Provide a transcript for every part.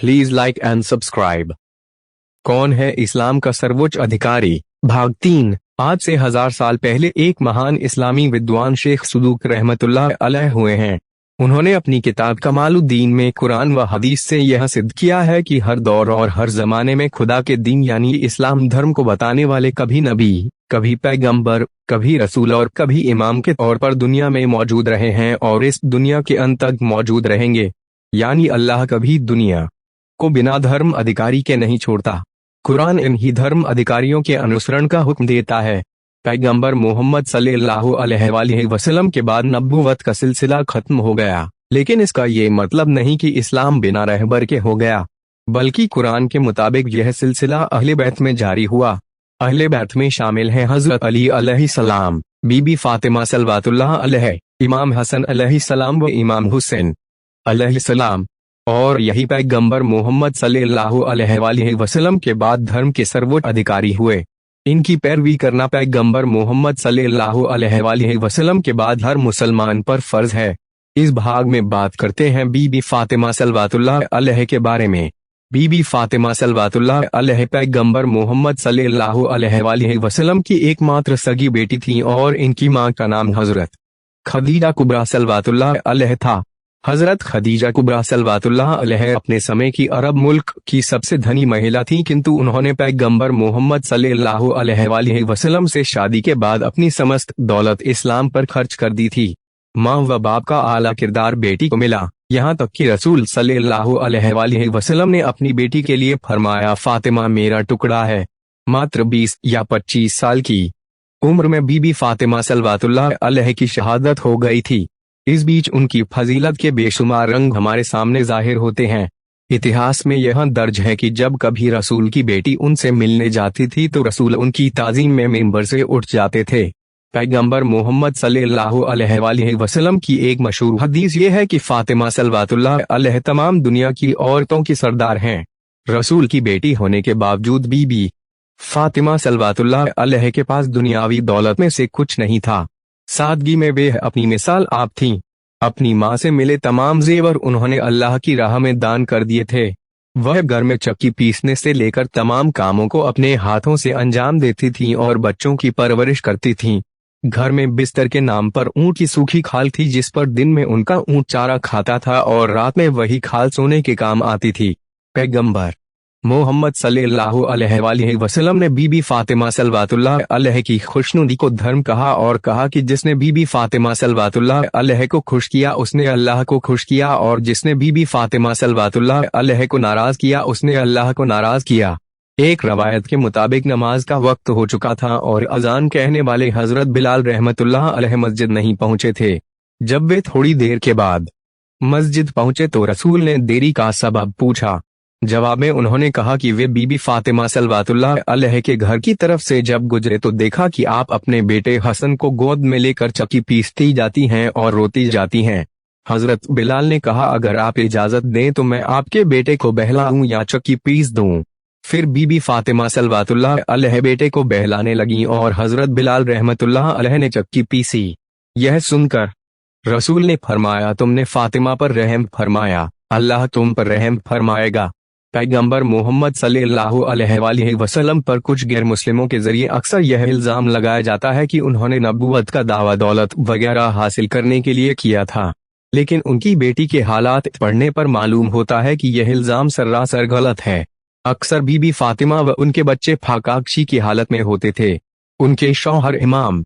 Please like and subscribe. कौन है इस्लाम का सर्वोच्च अधिकारी? भाग 3। आज से 1000 साल पहले एक महान इस्लामी विद्वान शेख सदूक रहमतुल्लाह अलैह हुए हैं। उन्होंने अपनी किताब कमालुद्दीन में कुरान व हदीस से यह सिद्ध किया है कि हर दौर और हर जमाने में खुदा के दीन यानी इस्लाम धर्म को बताने वाले कभी नबी, कभी पैगंबर, कभी रसूल और कभी इमाम के तौर पर दुनिया में मौजूद रहे हैं और इस दुनिया के अंत तक मौजूद रहेंगे। यानी अल्लाह कभी दुनिया को बिना धर्म अधिकारी के नहीं छोड़ता। कुरान इन्हीं धर्म अधिकारियों के अनुसरण का हुक्म देता है। पैगंबर मोहम्मद सल्लल्लाहु अलैहि वसल्लम के बाद नबूवत का सिलसिला खत्म हो गया, लेकिन इसका ये मतलब नहीं कि इस्लाम बिना रहबर के हो गया, बल्कि कुरान के मुताबिक यह सिलसिला अहले बैत में जारी हुआ। अहले बैत में शामिल हैं हजरत अली अलैहिस्सलाम, बीबी फातिमा सल्लल्लाहु अलैहा, इमाम हसन अलैहिस्सलाम व इमाम हुसैन अलैहिस्सलाम। और यही पैगंबर मोहम्मद सल्लल्लाहु अलैहि वसल्लम के बाद धर्म के सर्वोच्च अधिकारी हुए। इनकी पैरवी करना पैगंबर मोहम्मद सल्लल्लाहु अलैहि वसल्लम के बाद हर मुसलमान पर फर्ज है। इस भाग में बात करते हैं बीबी फातिमा सल्लल्लाहु अलैहा के बारे में। बीबी फातिमा सल्लल्लाहु अलैहा पैगंबर मोहम्मद सल्लल्लाहु अलैहि वसल्लम की एकमात्र सगी बेटी थी और इनकी मां का नाम हजरत खदीजा कुबरा सल्लल्लाहु अलैहा था। हजरत खदीजा कुबरा सल्लल्लाहु अलैहा अपने समय की अरब मुल्क की सबसे धनी महिला थी, किंतु उन्होंने पैगंबर मोहम्मद सल्लल्लाहु अलैहि वसल्लम से शादी के बाद अपनी समस्त दौलत इस्लाम पर खर्च कर दी थी। माँ व बाप का आला किरदार बेटी को मिला, यहाँ तक कि रसूल सल्लल्लाहु अलैहि वसल्लम ने अपनी बेटी के लिए फरमाया, फातिमा मेरा टुकड़ा है। मात्र 20 या 25 साल की उम्र में बीबी फातिमा सल्लल्लाहु अलैहा की शहादत हो गई थी। इस बीच उनकी फजीलत के बेशुमार रंग हमारे सामने जाहिर होते हैं। इतिहास में यह दर्ज है कि जब कभी रसूल की बेटी उनसे मिलने जाती थी तो रसूल उनकी ताजीम में मिंबर से उठ जाते थे। पैगंबर मोहम्मद सल्लल्लाहु अलैहि वसल्लम की एक मशहूर हदीस ये है कि फातिमा सल्लल्लाहु अलैहा तमाम दुनिया की औरतों की सरदार हैं। रसूल की बेटी होने के बावजूद बीबी फातिमा सल्लल्लाहु अलैहा के पास दुनियावी दौलत में से कुछ नहीं था। सादगी में वे अपनी मिसाल आप थीं। अपनी माँ से मिले तमाम जेवर उन्होंने अल्लाह की राह में दान कर दिए थे। वह घर में चक्की पीसने से लेकर तमाम कामों को अपने हाथों से अंजाम देती थीं और बच्चों की परवरिश करती थीं। घर में बिस्तर के नाम पर ऊँट की सूखी खाल थी, जिस पर दिन में उनका ऊँट चारा खाता था और रात में वही खाल सोने के काम आती थी। पैगंबर मोहम्मद सल्लल्लाहु अलैहि वसल्लम ने बीबी फातिमा सल्लल्लाहु अलैहा की खुशनुदी को धर्म कहा और कहा कि जिसने बीबी फातिमा सल्लल्लाहु अलैहा को खुश किया उसने अल्लाह को खुश किया और जिसने बीबी फातिमा सल्लल्लाहु अलैहा को नाराज किया उसने अल्लाह को नाराज किया। एक रवायत के मुताबिक नमाज का वक्त हो चुका था और अजान कहने वाले हजरत बिलाल रहमतुल्लाह अलैह मस्जिद नहीं पहुंचे थे। जब वे थोड़ी देर के बाद मस्जिद पहुंचे तो रसूल ने देरी का सबब पूछा। जवाब में उन्होंने कहा कि वे बीबी फातिमा सल्लल्लाहु अलैहा के घर की तरफ से जब गुजरे तो देखा कि आप अपने बेटे हसन को गोद में लेकर चक्की पीसती जाती हैं और रोती जाती हैं। हजरत बिलाल ने कहा, अगर आप इजाजत दें तो मैं आपके बेटे को बहलाऊं या चक्की पीस दूं। फिर बीबी फातिमा सल्लल्लाहु अलैहा बेटे को बहलाने लगी और हजरत बिलाल रहमतुल्लाह अलैह ने चक्की पीसी। यह सुनकर रसूल ने फरमाया, तुमने फातिमा पर रहम फरमाया, अल्लाह तुम पर रहम फरमाएगा। पैगंबर मोहम्मद सल्लल्लाहु अलैहि वसल्लम पर कुछ गैर मुस्लिमों के जरिए अक्सर यह इल्जाम लगाया जाता है कि उन्होंने नबूवत का दावा दौलत वगैरह हासिल करने के लिए किया था, लेकिन उनकी बेटी के हालात पढ़ने पर मालूम होता है कि यह इल्जाम सरासर गलत है। अक्सर बीबी फातिमा व उनके बच्चे फाकाक्षी की हालत में होते थे। उनके शौहर इमाम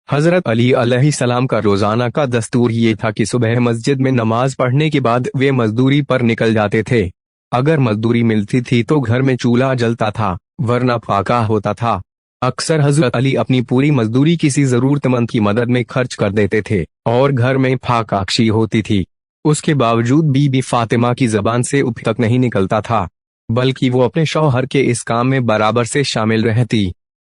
हजरत अली अलैहिस्सलाम का रोजाना का दस्तूर ये था कि सुबह मस्जिद में नमाज पढ़ने के बाद वे मजदूरी पर निकल जाते थे। अगर मजदूरी मिलती थी तो घर में चूल्हा जलता था, वरना फाका होता था। अक्सर हजरत अली अपनी पूरी मजदूरी किसी जरूरतमंद की मदद में खर्च कर देते थे और घर में फाकाक्षी होती थी। उसके बावजूद बीबी फातिमा की जबान से उफ तक नहीं निकलता था, बल्कि वो अपने शौहर के इस काम में बराबर से शामिल रहती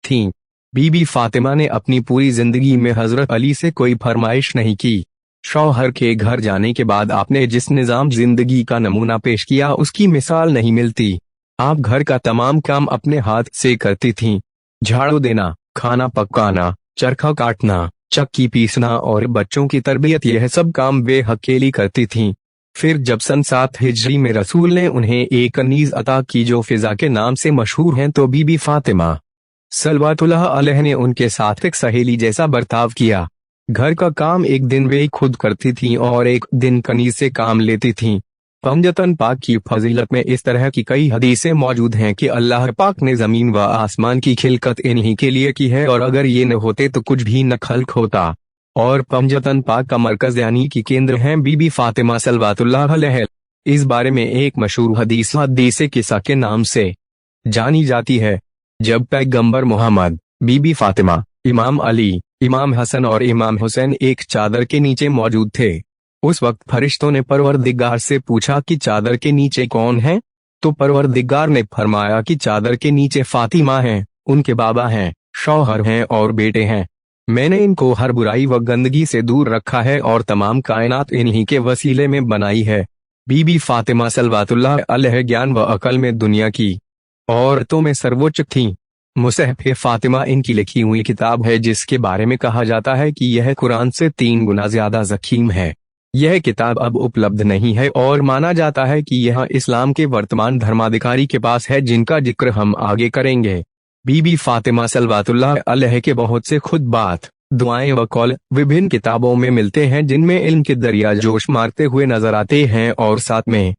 थीं। बीबी फातिमा ने अपनी पूरी जिंदगी में हजरत अली से कोई फरमाइश नहीं की। शौहर के घर जाने के बाद आपने जिस निजाम जिंदगी का नमूना पेश किया उसकी मिसाल नहीं मिलती। आप घर का तमाम काम अपने हाथ से करती थीं। झाड़ू देना, खाना पकाना, चरखा काटना, चक्की पीसना और बच्चों की तरबियत, यह सब काम वे अकेली करती थीं। फिर जब सन 7 हिजरी में रसूल ने उन्हें एक कनीज अता की जो फिजा के नाम से मशहूर हैं, तो बीबी फातिमा सल्वातुल्लाह अलैह ने उनके साथ एक सहेली जैसा बर्ताव किया। घर का काम एक दिन वे खुद करती थीं और एक दिन कनीज से काम लेती थीं। पंजतन पाक की फजीलत में इस तरह की कई हदीसें मौजूद हैं कि अल्लाह पाक ने जमीन व आसमान की खिलकत इन्हीं के लिए की है, और अगर ये न होते तो कुछ भी न खल्क होता। और पंजतन पाक का मरकज यानी कि केंद्र हैं बीबी फातिमा सल्वातुल्लाह अलैह। इस बारे में एक मशहूर हदीस हदीसे किस्सा के नाम से जानी जाती है। जब पैगंबर मोहम्मद, बीबी फातिमा, इमाम अली, इमाम हसन और इमाम हुसैन एक चादर के नीचे मौजूद थे, उस वक्त फरिश्तों ने परवरदिगार से पूछा कि चादर के नीचे कौन है? तो परवरदिगार ने फरमाया कि चादर के नीचे फातिमा हैं, उनके बाबा हैं, शौहर हैं और बेटे हैं। मैंने इनको हर बुराई व गंदगी से दूर रखा है और तमाम कायनात इन्हीं के वसीले में बनाई है। बीबी फातिमा सल्वातुल्लाह अलैह ज्ञान व अकल में दुनिया की औरतों में सर्वोच्च थीं। मुसहफ फातिमा इनकी लिखी हुई किताब है, जिसके बारे में कहा जाता है कि यह कुरान से 3 गुना ज्यादा ज़खीम है। यह किताब अब उपलब्ध नहीं है और माना जाता है कि यह इस्लाम के वर्तमान धर्माधिकारी के पास है, जिनका जिक्र हम आगे करेंगे। बीबी फातिमा सल्वातुल्लाह अलैह के बहुत से खुतबात, दुआएं व कौल विभिन्न किताबों में मिलते हैं, जिनमें इल्म के दरिया जोश मारते हुए नजर आते हैं और साथ में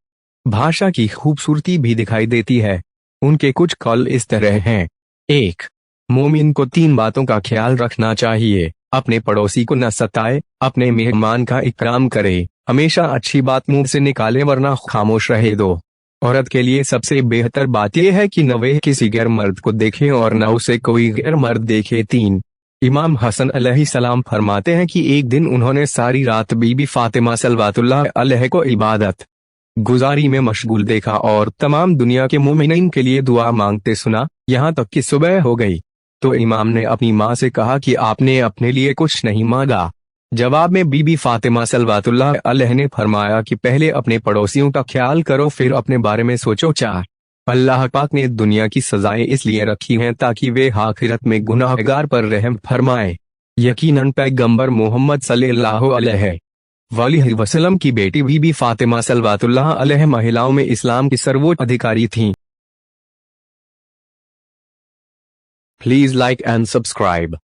भाषा की खूबसूरती भी दिखाई देती है। उनके कुछ कौल इस तरह हैं। 1. मोमिन को 3 बातों का ख्याल रखना चाहिए। अपने पड़ोसी को न सताए, अपने मेहमान का इकराम करे, हमेशा अच्छी बात मुंह से निकाले वरना खामोश रहे दो। औरत के लिए सबसे बेहतर बात यह है कि न वे किसी गैर मर्द को देखे और न उसे कोई गैर मर्द देखे। 3. इमाम हसन अलैहिस्सलाम फरमाते हैं कि एक दिन उन्होंने सारी रात बीबी फातिमा सल्वातुल्लाह अलैह को इबादत गुजारी में मशगूल देखा और तमाम दुनिया के मोमिनीन के लिए दुआ मांगते सुना, यहाँ तक कि सुबह हो गई। तो इमाम ने अपनी माँ से कहा कि आपने अपने लिए कुछ नहीं मांगा। जवाब में बीबी फातिमा सल्वातुल्लाह अलैह ने फरमाया कि पहले अपने पड़ोसियों का ख्याल करो, फिर अपने बारे में सोचो। 4. अल्लाह पाक ने दुनिया की सजाएं इसलिए रखी हैं ताकि वे आखिरत में गुनाहगार पर रहम फरमाए। यकीनन पैगंबर मोहम्मद सल्लल्लाहु अलैहि वसल्लम की बेटी बीबी फातिमा सल्वातुल्लाह अलैह महिलाओं में इस्लाम की सर्वोच्च अधिकारी थीं। Please like and subscribe.